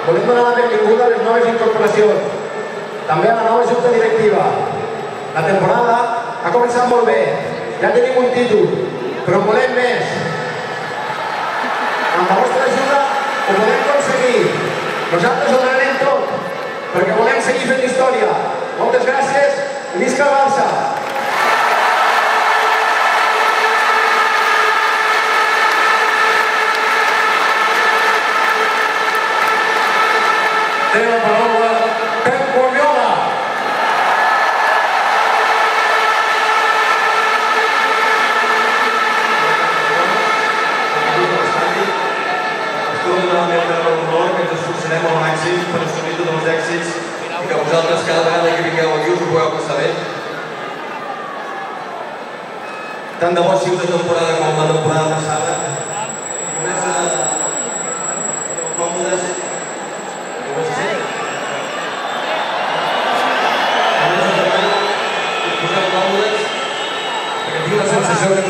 volem donar la benvinguda a les noves incorporacions, també a la nova junta directiva. La temporada ha començat molt bé, ja tenim un títol, però en volem més. Amb la vostra ajuda ho podem aconseguir. Nosaltres ho donarem tot, perquè volem seguir fent història. Moltes gràcies i visca el Barça! Té la paraula Pep Guardiola. Escolta novament per l'honor que ens esforçarem al màxim per assolir tots els èxits i que vosaltres cada vegada que vingueu aquí us ho pugueu passar bé. Tant de bo sigui una temporada com la temporada passada. Només còmodes us poseu còmodes perquè tinc la sensació que